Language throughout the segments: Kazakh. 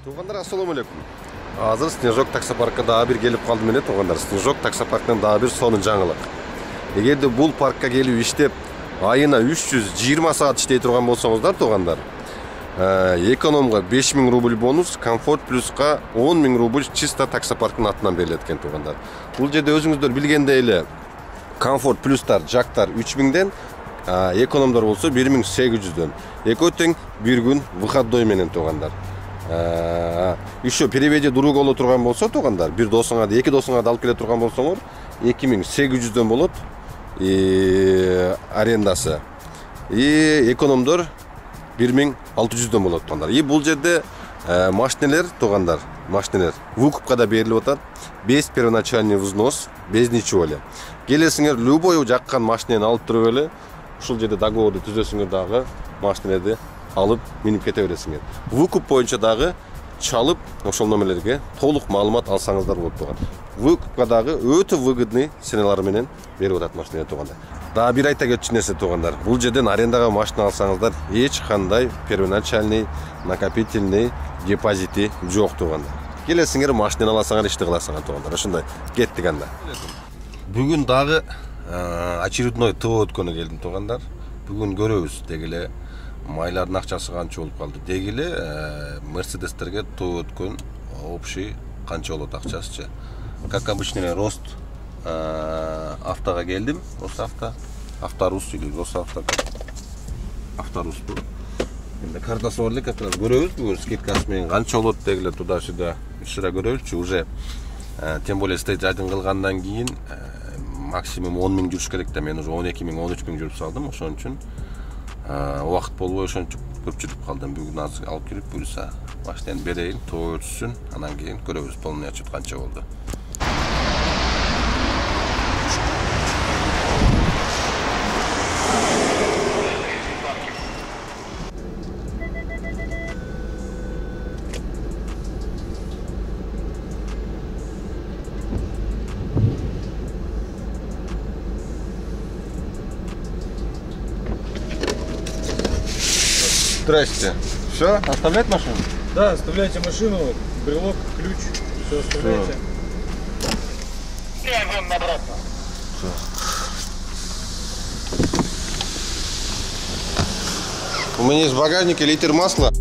Туғандар, ассаламу алейкум. Азыр Снежок таксопаркка дагы бир келип калдым эле, туғандар. Снежок таксопарктын дагы бир сонун жаңылык. Эгерде бул паркка келип иштеп, айына 320 саат иштей турган болсоңуздар, туғандар, экономга 5000 рубль бонус, комфорт плюска 10 000 рубль чисто таксопарктын атынан берилет экен, туғандар. Бул жерде өзүңүздөр билгендей эле комфорт плюстар, жактар 3000ден, экономдор болсо 1800дөн. Экөө тең бир күн выходной менен, туғандар. Еще переведе друг боло турган болсо, туғандар, бир досуңа, эки досуңа алып келе турган болсоңор, 2800дөн болот арендасы. Экономдор 1600дөн болот, туғандар. Бул жерде машинелер, туғандар, машинелер выкупка да берилип атат. Без первоначальный взнос, без ничего эле. Келесиңер любой жаккан машинени алып туруп эле, ушул жерде договорду түзөсүңөр дагы машинелерди алып минип кете бересиңер. Выкуп боюнча дагы чалып, ошол номерлерге толук маалымат алсаңыздар болот, туган. Выкупка дагы өтө выгодный ценалар менен берип атат машинени, тугандар. Дагы бир айта кетчү нерсе, тугандар. Бул жерден арендага машина алсаңыздар, эч кандай первоначальный, накопительный депозити жок, тугандар. Келесиңер машинени аласыңар, ишти кыласыңар, тугандар. Ошондой кеттик анда. Бүгүн дагы очередной ТО өткөнү келдим, тугандар. Бүгүн көрөбүз дегиле майлардын акчасы канча болуп калды. Дегиле Мерседестерге ТО өткөн общий канча болот акчасычы. Как обычно, Рост автога келдим. Авторус или Росавто. Авторус бул. Эми картасы бар эле, как раз көрөбүз бүгүн скидкасы менен канча болот дегиле туда-сюда ишира көрөлүчү. Уже тем более стейт жайдын кылгандан кийин максимум 10 000 жүрүш керек да, мен уже 12 000, 13 000 жүрүп салдым. Ошон үчүн убакыт болбой ошончо көп жүрүп калдым. Бүгүн азыр алып келип буюрса машинени берейин, тоо өтсүн, анан кийин көрөбүз полный отчет канча болду. Здрасте. Все? Оставлять машину? Да, оставляйте машину, брелок, ключ, все оставляйте. И обратно. Все. У меня есть в багажнике литр масла.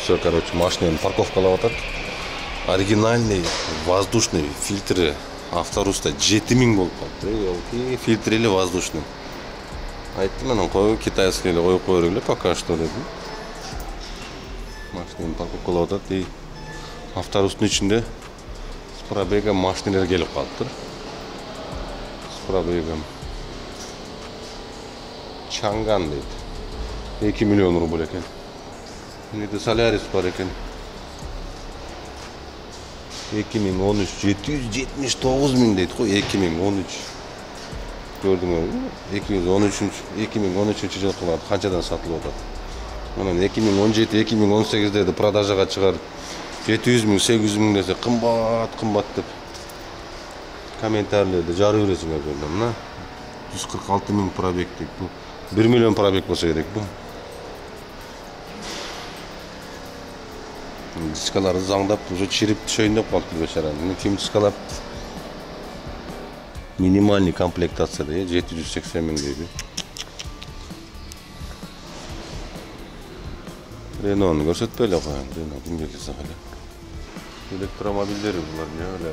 Все, короче, машина парковкалап атат. Оригинальный воздушный фильтры Авторуста 7000 болуп калды. Фильтр или воздушный. Айттым, анан кой китайский эле коюп койру эле пока что дедим. Машина парковкалап атат. И Авторустун ичинде с пробегом машиналар келип калыптыр. С пробегом Чанган дейт. 2 миллион рубль экен. Мынде Солярис бар экен. 2013 779 000 дейт го, 2013. Көрдүңөрбү? 2013 жылы канчадан сатылып атат. Анан 2017, 2018-де продажага чыгар 700 000, 800 000 десе кымбат деп комментарийлерде жарып бересиңер көрдүм, мына 146 000 пробег дейт. Бул 1 миллион пробег болсо керек бу. Дискалары заңдап, уже чирип түшөйүн деп калыптыр бечараны. Ким дискалап? Минимальный комплектацияда 780 000 дейби. Ренонду көрсөтпөй эле коёюн. Рено ким келсе эле. Электромобилдери булар не эле.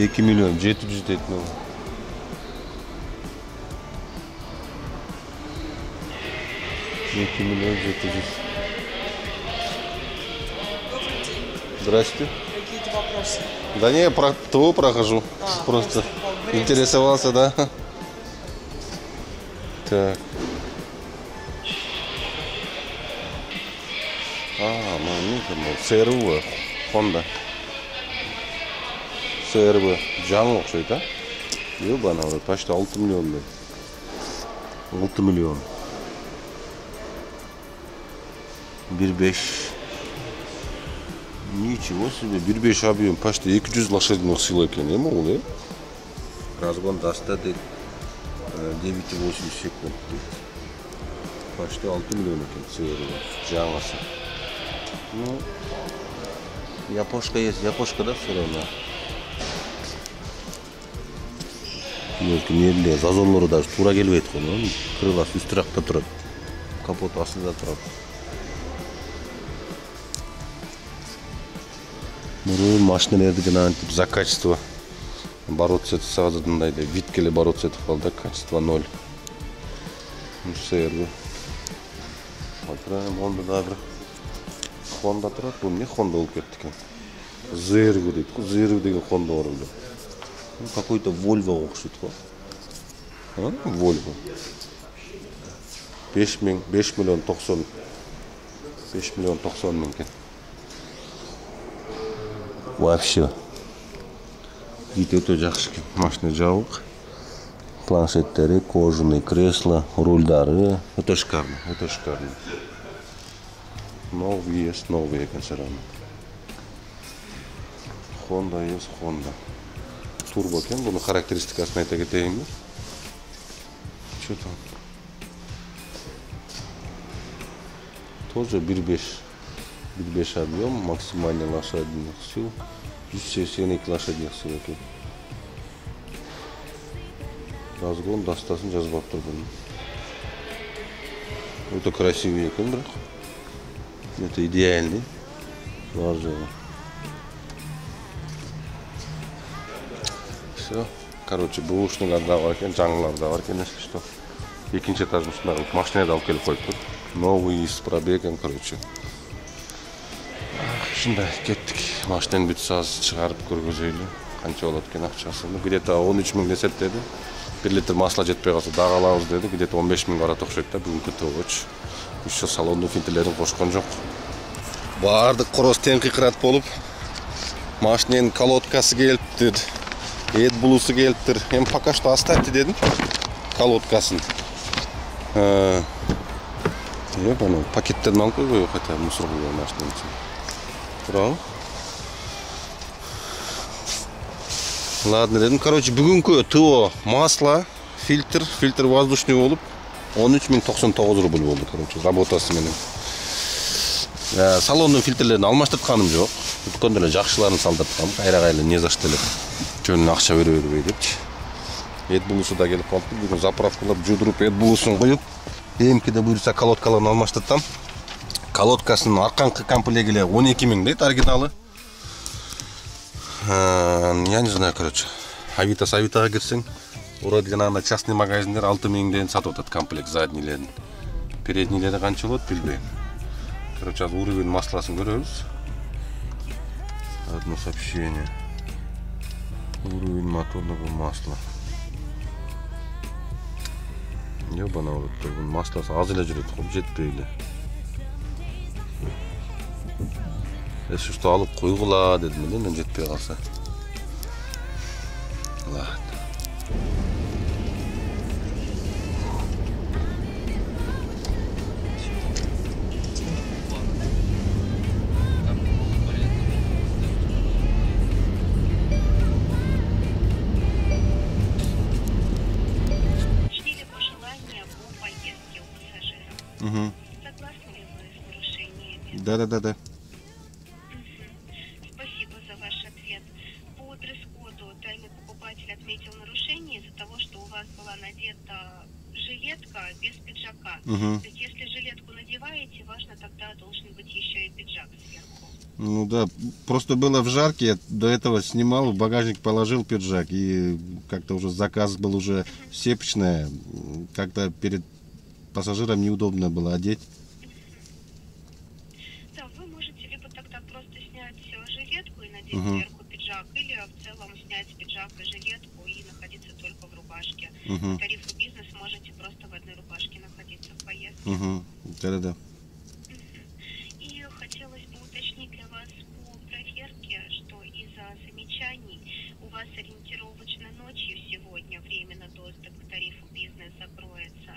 2 миллион 700 дейт. 2 миллион 700. Здрасте. какие-то вопросы? Да не, про ТО прохожу. Просто интересовался, да? Так. CR-V, Honda. CR-V, жаңы оқшайды, да? Ебана, почти 6 миллион. 6 миллион. 1.5. Ничего себе, 1.5 объем, почти 200 лошадиных сил екен, не могу, да? Разгон достаточно 9,8 секунд. Почти 6 миллион екен CR-V, жаңасы. Ну, япошка есть, япошка, да, все равно. Нелі, зазорлары даже тура келбейді ғой, крыласы үстірақта тұрады, капот астында тұрады. Машиналерді антип за качество бороться етіп сағадырдыңдайды, виткелі бороться етіп қалды, качество 0. CR-V. Отырайым, онда да бір Honda тұрады, бұл не Honda болып кетті екен? ZR-V дейді, ZR-V деген Honda бар өлі. Какой-то Volvo оқшайды ғой. Volvo. 5 миллион 90 мың кен. Вообще. Вид өте жақсы екен. Машина жауық. Планшеттері, кожаный кресло, рульдары. Өте шикарно, өте шикарно. Новый есть, новый екен все равно. Honda есть, Honda. Турбо екен, бұның характеристикасын айта кетейін бе? Что там? Тоже 1.5 объем, максимальный лошадиных сил. 182 лошадиных сил екен. Разгон достасын жазбап тұрдым. Это красивый екен, бірақ. Это идеальный. Важно. Все. Короче, бушның да бар екен, жаңылар да бар екен, если что. Екінші этажын ұсында қылып, машинада алып келіп қойып тұр. Новый с пробегом, короче. Шында кеттік. Машинаны бүйтіп саз шығарып көргізейлі. Қанша болады екен ақшасы. Где-то 13 мың десет деді. 1 литр масла жетпей қалса дағы аламыз деді. Где-то 15 мың ара тоқшайды да, бүгінгі тоғыч. Еще салонның фильтрлерін қошқан жоқ. Бардық құрос тең қиқырат болып. Машиненің колодкасы келіп деді. AdBlue'сы келіп тұр. Мен пока что оставьте дедім. Колодкасын. Пакеттерін алып қой, қайта мұсыр қойған машиненің. Тұрау. Ладно дедім. Короче, бүгінгі ТО масло, фильтр воздушный болып 13.099 рубль болды, короче, работасы менен. Салонның фильтрлерін алмаштыртқаным жоқ. Бүткендерін жақшыларын салдыртқам. Қайра-қайлы не заштелеп. Жөнін ақша бере-бербей депчі. AdBlue'сы да келіп қалды. Бүгін заправкалап жудырып AdBlue'сын қойып, емкеде бұйырса колодкаларын алмаштыртам. Колодкасының арқаңқы комплегілі 12 мың дейді, оригиналы. Я не знаю, короче. Авито-савитаға кірсең, вроде ана частный магазиндер 6 мыңден сатып отады комплект заднийлерін. Переднийлері қанша болады, білбеймін. Короче, уровень масласын көреміз. Одно сообщение. Уровень моторного масла. Ебана вот масласы аз эле жүрөт, коп жетпейли. Если что алып койгула дедим эле, мен жетпей калса. Ладно. Согласны ли вы с нарушениями? Да. Спасибо за ваш ответ. По дресс-коду тайный покупатель отметил нарушение из-за того, что у вас была надета жилетка без пиджака. То есть, если жилетку надеваете, важно тогда должен быть еще и пиджак сверху. Ну да, просто было в жарке, я до этого снимал, в багажник положил пиджак, и как-то уже заказ был уже сепочный, как-то перед пассажирам неудобно было одеть. Да, вы можете либо тогда просто снять жилетку и надеть и сверху пиджак, или в целом снять пиджак и жилетку и находиться только в рубашке. По тарифу бизнес можете просто в одной рубашке находиться в поездке. Да-да-да. И хотелось бы уточнить для вас по проверке, что из-за замечаний у вас ориентировочно ночью сегодня временно доступ к тарифу бизнес закроется.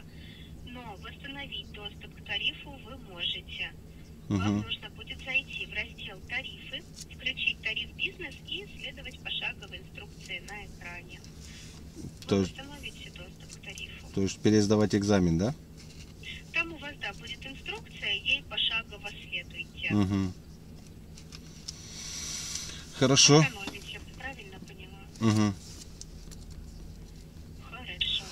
Но восстановить доступ к тарифу вы можете. Вам нужно будет зайти в раздел «Тарифы», включить тариф «Бизнес» и следовать пошаговой инструкции на экране. Вы восстановите доступ к тарифу. То есть пересдавать экзамен, да? Там у вас, да, будет инструкция, ей пошагово следуйте. Хорошо. Экономите, правильно поняла? Хорошо.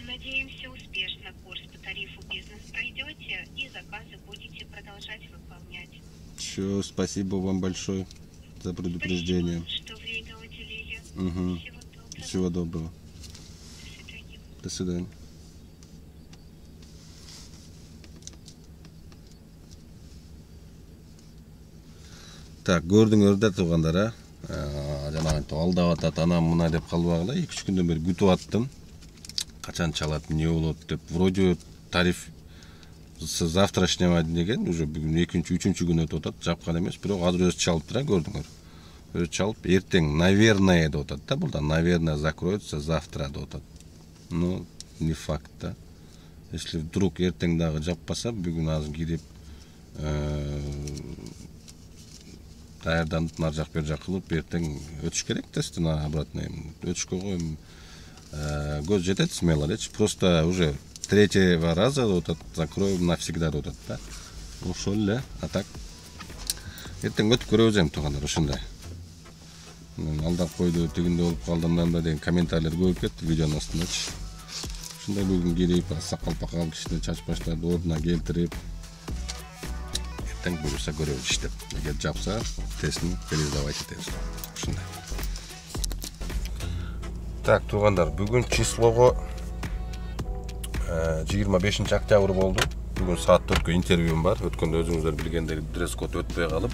Надеемся, успешно курс по тарифу «Бизнес» пройдете и заказы будете продолжать выполнять. Все, спасибо вам большое за предупреждение. Спасибо, что время уделили. Всего доброго. До свидания. До свидания. Так, көрдүңөр да туугандар, жанагынтип алдап атат, анан мына деп калбагыла, 2-3 күндөн бери күтүп аттым. Качан чалат, эмне болот деп. Вроде тариф с завтрашнего деген, уже бүгүн 2-3 күн өтүп атат, жапкан эмес, бирок азыр өзү чалып турат, көрдүңөр. Өзү чалып, эртең наверное деп атат да, булда наверное закроется завтра деп атат. Ну, не факт да. Если вдруг эртең дагы жаппаса, бүгүн азыр кирип даярданып нар жак бер жак кылып эртең өтүш керек тесттен обратно. Өтүшкө коем көз жетет смело дечи. Просто уже 3-го раза вот закроем навсегда вот да. Ошол эле, а так эртең өтүп көрөбүз эми туугандар ушундай. Алдап койду, тигинде болуп калды, мындай деген комментарийлер көп кетти видеонун астындачы. Ушундай бүгүн кирип, сакал пакал кичине чач баштарды ордуна келтирип эртең буюрса көрөбүз иштеп. Эгер жапса, тестин пересдавать этебиз. Ушундай. Так, туугандар, бүгүн числого 25 октябрь болду. Бүгүн саат 4-кө интервьюм бар. Өткөндө өзүңүздөр билгендей дресс-код өтпөй калып,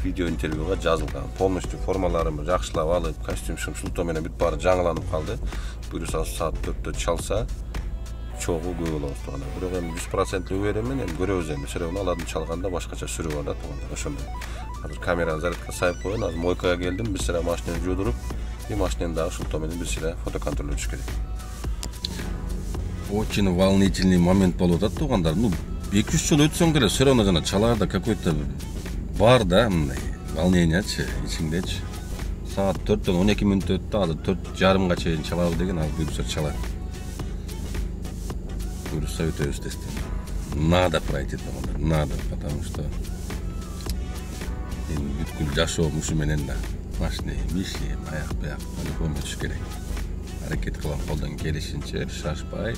видео интервьюга жазылган. Полностью формаларымды жакшылап алып, костюм шылтоо менен бүт баары жаңыланып калды. Буюрса саат 4-тө чалса, чогуу көп болобуз туугандар. Бирок эми 100% беремин, эми көрөбүз эми. Себеби аладын чалганда башкача сүрү бар да туугандар. Ошондой. Азыр камераны зарядка сайып коюн, азыр мойкага келдим, бир сыра машинени жуудуруп, и машинени дагы шылтоо менен бир сыра фотоконтролдош керек. Очень волнительный момент болуп атат туугандар. Ну, 2-3 жыл өтсөң деле всё равно жана чалаарда какой-то бар да, мындай волнениячы, ичиңдечи. Саат 4-төн 12 мүнөт өттү, азыр 4:30-га чейин чалабыз деген, азыр буюрса чалат. Буюрса өтөбүз тесттен. Надо пройти туугандар, надо, потому что эми бүткүл жашоом ушу менен да. Машина иштейм, аяк-баяк по-любому өтүш керек. Аракет кылам колдон келишинче, шашпай,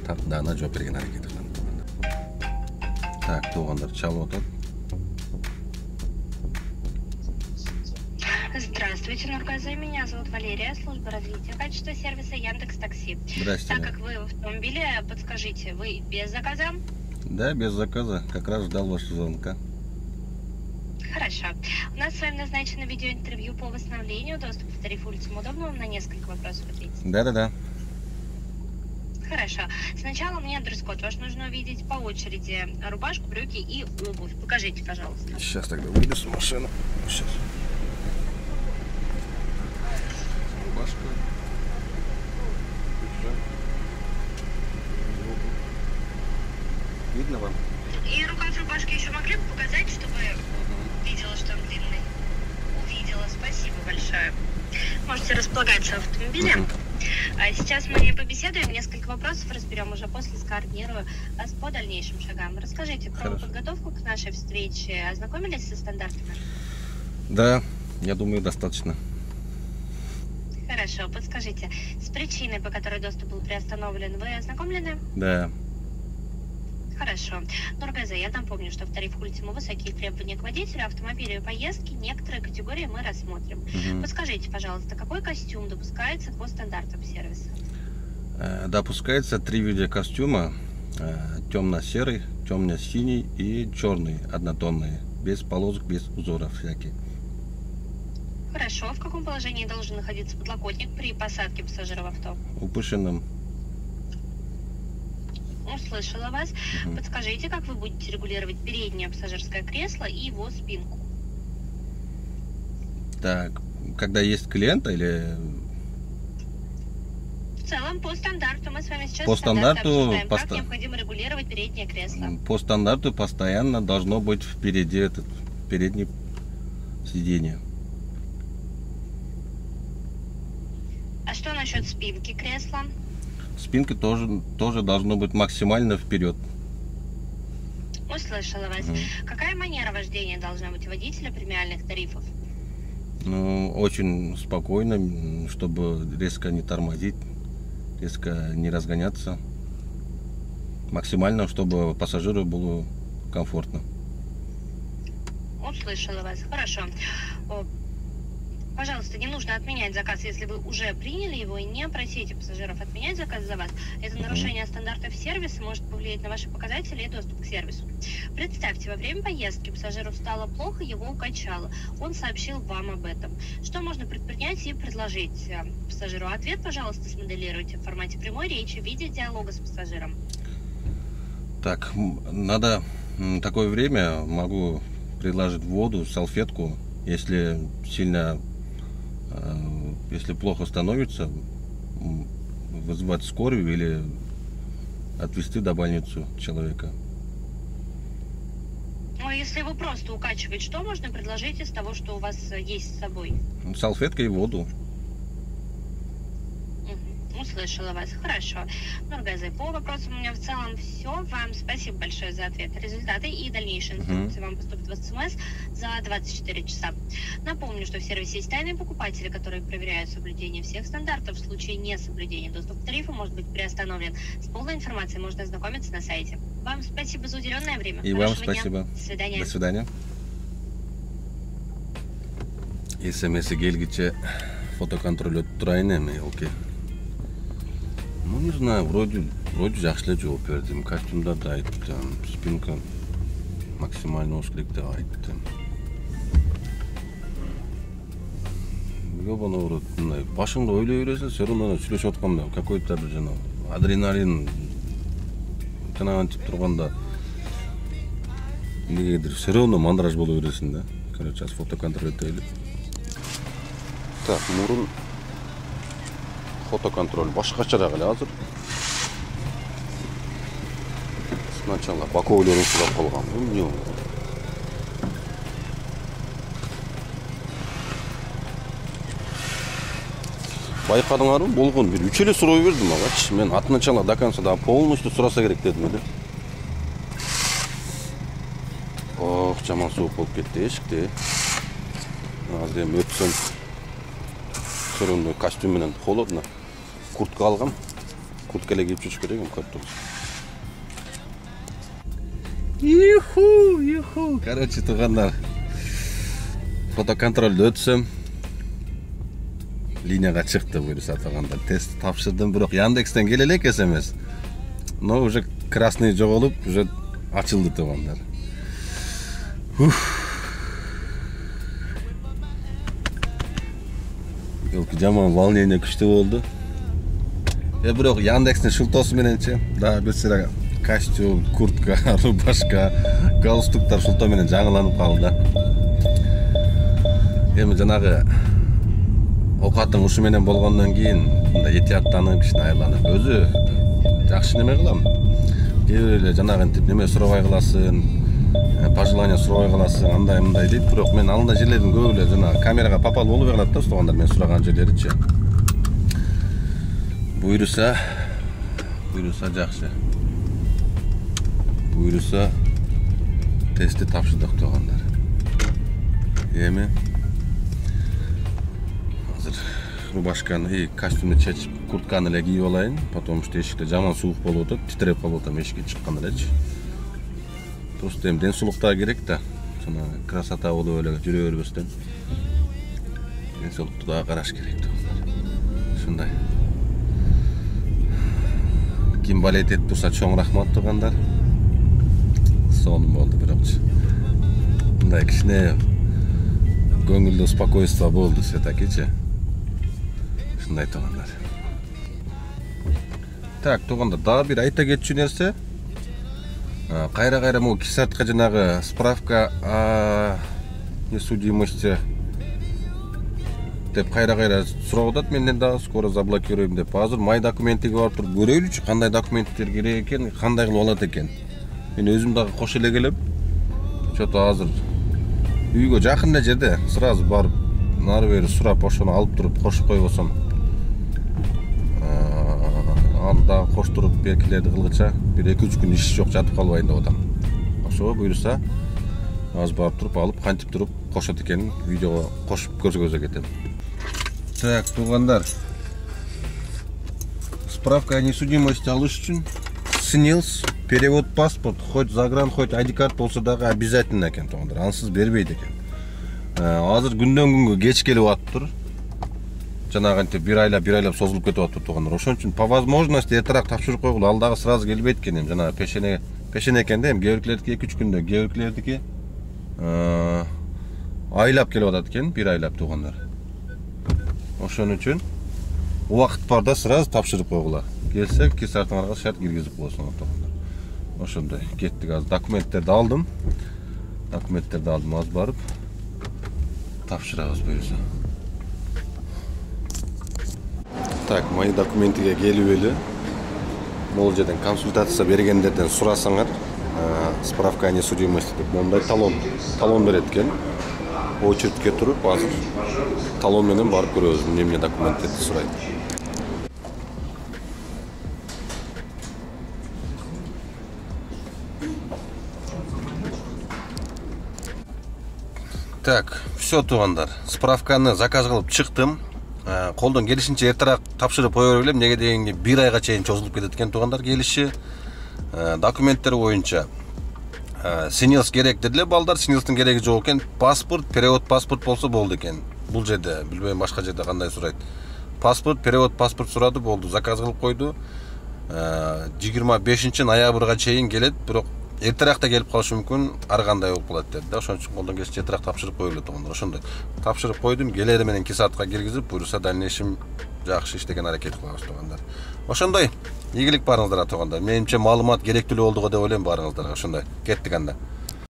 таптана жооп берген аракет кылам. Так, туугандар чалып атат. Здравствуйте, Нургазы. Меня зовут Валерия, служба развития качества сервиса Яндекс.Такси. Здрасте. Так как вы в автомобиле, подскажите, вы без заказа? Да, без заказа. Как раз ждал вашего звонка. Хорошо. У нас с вами назначено видеоинтервью по восстановлению доступа в тариф улицам. Удобно вам на несколько вопросов ответить? Да-да-да. Хорошо. Сначала мне дресс-код. Ваш нужно увидеть по очереди рубашку, брюки и обувь. Покажите, пожалуйста. Сейчас тогда выйду с машины. Сейчас. Рубашка. Пиджак. Видно вам? И рукав рубашки еще могли бы показать, чтобы видела, что он длинный? Увидела. Спасибо большое. Можете располагаться в автомобиле. А сейчас мы побеседуем, несколько вопросов разберем, уже после скоординирую вас по дальнейшим шагам. Расскажите про подготовку к нашей встрече. Ознакомились со стандартами? Да, я думаю, достаточно. Хорошо, подскажите, с причиной, по которой доступ был приостановлен, вы ознакомлены? Да. Хорошо. Нургазы, я напомню, что в тариф улицам высокие требования к водителю, автомобилю и поездки. Некоторые категории мы рассмотрим. Подскажите, пожалуйста, какой костюм допускается по стандартам сервиса? Допускается 3 вида костюма. Темно-серый, темно-синий и черный, однотонные. Без полосок, без узоров всяких. Хорошо. В каком положении должен находиться подлокотник при посадке пассажира в авто? Упущенным. Услышала вас. Мгм. Подскажите, как вы будете регулировать переднее пассажирское кресло и его спинку? Так, когда есть клиента или... В целом, по стандарту. Мы с вами сейчас По стандарту обсуждаем, как поста- необходимо регулировать переднее кресло. По стандарту постоянно должно быть впереди этот переднее сиденье. А что насчет спинки кресла? Спинка тоже должно быть максимально вперед. Услышала вас. Мгм. Какая манера вождения должна быть у водителя премиальных тарифов? Ну, очень спокойно, чтобы резко не тормозить, резко не разгоняться. Максимально, чтобы пассажиру было комфортно. Услышала вас. Хорошо. Пожалуйста, не нужно отменять заказ, если вы уже приняли его, и не просите пассажиров отменять заказ за вас. Это нарушение стандартов сервиса может повлиять на ваши показатели и доступ к сервису. Представьте, во время поездки пассажиру стало плохо, его укачало. Он сообщил вам об этом. Что можно предпринять и предложить пассажиру? Ответ, пожалуйста, смоделируйте в формате прямой речи, в виде диалога с пассажиром. Так, надо такое время, могу предложить воду, салфетку, если сильно, если плохо становится, вызвать скорую или отвезти до больницы человека. Ну, если его просто укачивает, что можно предложить из того, что у вас есть с собой? Салфетка и воду. Услышала вас. Хорошо. Нургазы, по вопросам у меня в целом все. Вам спасибо большое за ответ. Результаты и дальнейшие инструкции вам поступят в СМС за 24 часа. Напомню, что в сервисе есть тайные покупатели, которые проверяют соблюдение всех стандартов. В случае несоблюдения доступ к тарифу может быть приостановлен. С полной информацией можно ознакомиться на сайте. Вам спасибо за уделенное время. И Хорошего вам спасибо. дня. До свидания. До свидания. СМС келгиче фотоконтроль өтүп турайын эми, окей. Ну, не знаю, вроде жақсы жооп бердим. Костюмда да айттым, спинка максимально ош керек деп айттым. Ёбаный в рот, мындай башыңды ойлой бересиң, все равно сүйлөшүп атканда какой-то бир жанагы адреналин жанагынтип турганда эмнегедир все равно мандраж боло бересиң да. Короче, сейчас фотоконтроль этели. Так, мурун фотоконтроль башкачараак эле азыр. Сначала боковойлорун сурап калгам. Эмне? Байкадыңарбы? Болгон бир 3 эле суроо бердим агачы. Мен от начала до конца да полностью сураса керек дедим эле. Ох, жаман суук болуп кетти эшикте. Азыр эми өтсөм. Сөрөндө костюм менен холодно. Куртка алгам. Куртка эле кийип жүрүш керек, көрдүм. Юху. Короче, туугандар. Фотоконтролдо өтсөм. Линияга чыкты буюрса туугандар. Тест тапшырдым, бирок Яндекстен келе элек СМС. Но уже красный жоголуп, уже ачылды туугандар. Жаман волнение күчтүү болду. Бирок Яндекстин шылтоосу мененчи, да бир сыра костюм, куртка, рубашка, галстуктар шылтоо менен жаңыланып калды. Эми жанагы окаттын ушу менен болгондон кийин мындай этияттанып, кичине айланып, өзү жакшы неме кылам. Кээ бир эле жанагынтип неме сурабай каласың, пожелание сурабай каласың, андай мындай дейт. Бирок мен алында жерлердин көп эле жана камерага попал болуп калат да, устугандар мен сураган жерлеричи. Буйруса жакшы. Буйруса тестти тапшырдык туугандар. Эми азыр рубашканы и костюмду чечип, куртканы эле кийип алайын, потому что эшикте жаман суук болуп атат, титиреп калып атам эшикке чыккан элечи. Просто эми ден соолукта керек да. Жана красота болуп эле жүрө бербестен. Ден соолукту да караш керек туугандар. Ушундай. Ким балет этип турса чоң рахмат туугандар. Сонун болду бирокчу. Мындай кичине көңүлдө спокойствие болду все-таки-чи. Ушундай туугандар. Так, туугандар, дагы бир айта кетчү нерсе. Кайра могу кисартка жанагы справка о несудимости деп кайра сурап атат менден дагы скоро заблокируем деп. Азыр май документиге барып туруп көрөйлүчү, кандай документтер керек экен, кандай кылып алат экен. Мен өзүм дагы кош эле келем. Чото азыр үйгө жакын эле жерде, сразу барып нары бери сурап ошону алып туруп кошуп койбосом. Анда коштуруп белгилерди кылгыча 1-2-3 күн иш жок жатып калбайын деп атам. Ошого буйруса азыр барып туруп алып кантип туруп кошот экенин видеого кошуп көрсөтө кетем. Так, туугандар. Справка о несудимости алыш үчүн СНИЛС, перевод паспорт, хоть загран, хоть ID карт болсо дагы обязательно экен туугандар. Ансыз бербейт экен. Азыр күндөн күнгө кеч келип атыптыр. Жанагынтип бир айлап созулуп кетип атыптыр туугандар. Ошон үчүн по возможности эртерээк тапшырып койгула. Ал дагы сразу келбейт экен эми. Жанагы пешене экен да, эми кээ биркилердики 2-3 күндө, кээ биркилердики айлап келип атат экен, бир айлап туугандар. Ошон үчүн убакыт барда сразу тапшырып койгула. Келсе кисартыңарга шарт киргизип коесуңар туугандар. Ошондой кеттик. Азыр документтерди алдым. Азыр барып тапшырабыз буюрса. Так, мои документиге келип эле. Могул жерден консультация бергендерден сурасаңар, справка о несудимости деп мондай талон берет экен. Очередке туруп, азыр талон менен барып көрөбүз, эмне документтерди сурайт. Так, все туугандар. Справканы заказ кылып чыктым. Колдон келишинче эртерээк тапшырып кое берем. Неге дегенде 1 айга чейин чозулуп кетет экен туугандар келиши. Документтер боюнча СНИЛС керек дедиле балдар, СНИЛСтин кереги жок экен. Паспорт, перевод паспорт болсо болду экен. Бул жерде билбейм башка жерде кандай сурайт. Паспорт, перевод паспорт сурады, болду. Заказ кылып койду. 25 ноябрга чейин келет, бирок эртерээк да келип калышы мүмкүн, ар кандай болуп калат деди. Ошон үчүн колдон келишинче эртерээк тапшырып коелу туугандар. Ошондой тапшырып койдум, келери менен кисартка киргизип, буюрса дальнейшем жакшы иштеген аракет кылабыз туугандар. Ошондой. Ийгилик барыңыздар туугандар. Менимче маалымат керектүү болду го деп ойлойм барыңыздарга. Ошондой. Кеттик анда.